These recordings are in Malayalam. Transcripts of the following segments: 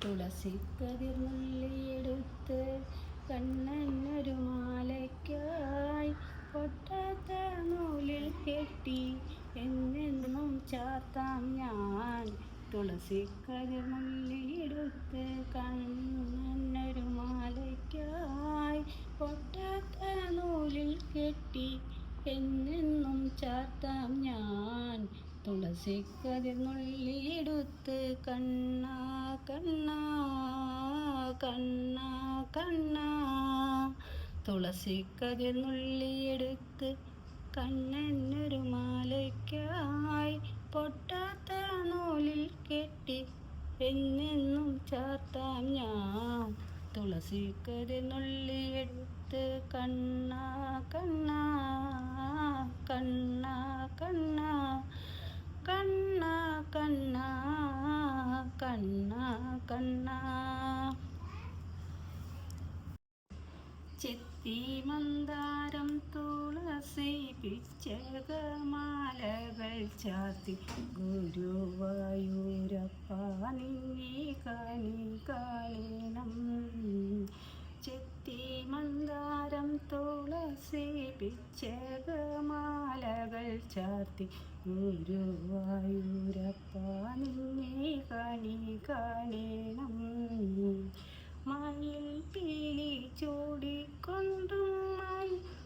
തുളസിക്കതിർന്നുള്ളിയെടുത്ത് കണ്ണനൊരു മാലയ്ക്കായി പൊട്ടാത്ത നൂലിൽ കെട്ടി എന്നെന്നും ചാർത്താം ഞാൻ. തുളസിക്കതിർന്നുള്ളിയെടുത്ത് കണ്ണനൊരു മാലയ്ക്കായി പൊട്ടാത്ത നൂലിൽ കെട്ടി എന്നെന്നും ചാർത്താം ഞാൻ. തുളസിക്കതിർന്നുള്ളിയെടുത്ത് കണ്ണാ കണ്ണാ കണ്ണാ കണ്ണാ. തുളസിക്കതിർന്നുള്ളിയെടുത്ത് കണ്ണനൊരു മാലയ്ക്കായി പൊട്ടാത്ത നൂലിൽ കെട്ടി എന്നെന്നും ചാർത്താം ഞാൻ. തുളസിക്കതിർന്നുള്ളിയെടുത്ത് കണ്ണാ കണ്ണാ കണ്ണാ കണ്ണാ കണ്ണാ കണ്ണാ കണ്ണാ കണ്ണാ. ചെത്തി മന്ദാരം തുളസി പിച്ചകമാലകൾ ചാർത്തി ഗുരുവായൂരപ്പ നിന്നെ കണി കാണണം. ചെത്തി മന്ദാരം തുളസി പിച്ചകമാലകൾ ചാർത്തി ഗുരുവായൂരപ്പ നിന്നെ കണി കാണണം. മയിൽ പീലി ചൂടിക്കൊണ്ടും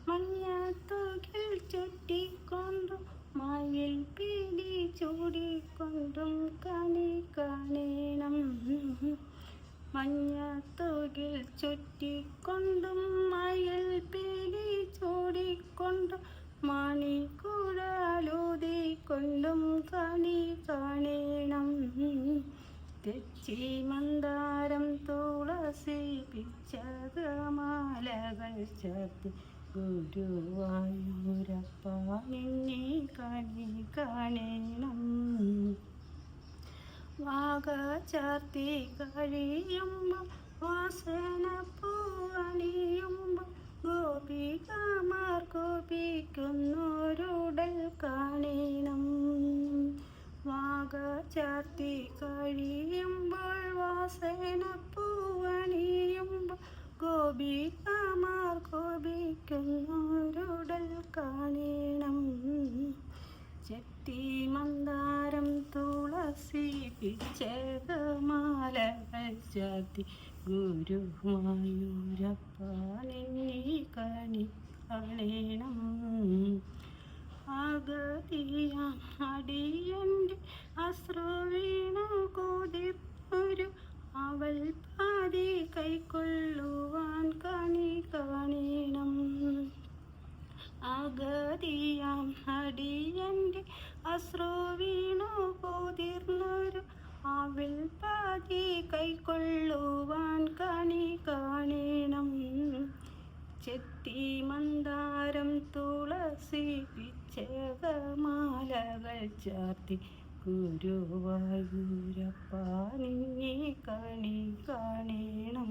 മഞ്ഞത്തുകിൽ ചുറ്റിക്കൊണ്ടും മയിൽ പീലി ചൂടിക്കൊണ്ടും കണി കാണണം. മഞ്ഞത്തുകിൽ ചുറ്റിക്കൊണ്ടും മയിൽ പീലി ചൂടിക്കൊണ്ടും മണിക്കുഴലൂതിക്കൊണ്ടും കണി കാണണം. തെച്ചി മന്ദാരം തുളസി പിച്ചകമാലകൾ ചാർത്തി ഗുരുവായൂരപ്പ നിന്നെ കണി കാണണം. വാക ചാർത്തി കഴിയുമ്പോൾ വാസനപ്പൂവണിയുമ്പോൾ ഗോപികമാർ ഗോപിക്കുന്നൊരുടൽ കാണണം. വാക ചാർത്തി കഴിയുമ്പോൾ വാസനപ്പൂവണിയുമ്പോൾ ഗോപികമാർ ഗോപിക്കുന്നൊരുടൽ കാണണം. ചെത്തി മന്ദാരം തുളസി പിച്ചകമാലകൾ ചാർത്തി ഗുരുവായൂരപ്പ നിന്നെ കണി കാണണം. ആഗതിയാം അടിയൻ്റെ അശ്രുവീണു കുതിർന്നൊരു അവൾ പാതി കൈക്കൊള്ളുവാൻ കണി കാണണം. ആഗതിയാം അടിയൻ്റെ അശ്രുവീണു കുതിർന്നൊരു അവൾ പാതി കൈക്കൊള്ളുവാൻ കണി കാണണം. ചെത്തി മന്ദാരം തുളസി പിച്ചകമാലകൾ ചാർത്തി ഗുരുവായൂരപ്പ നിന്നെ കണി കാണണം.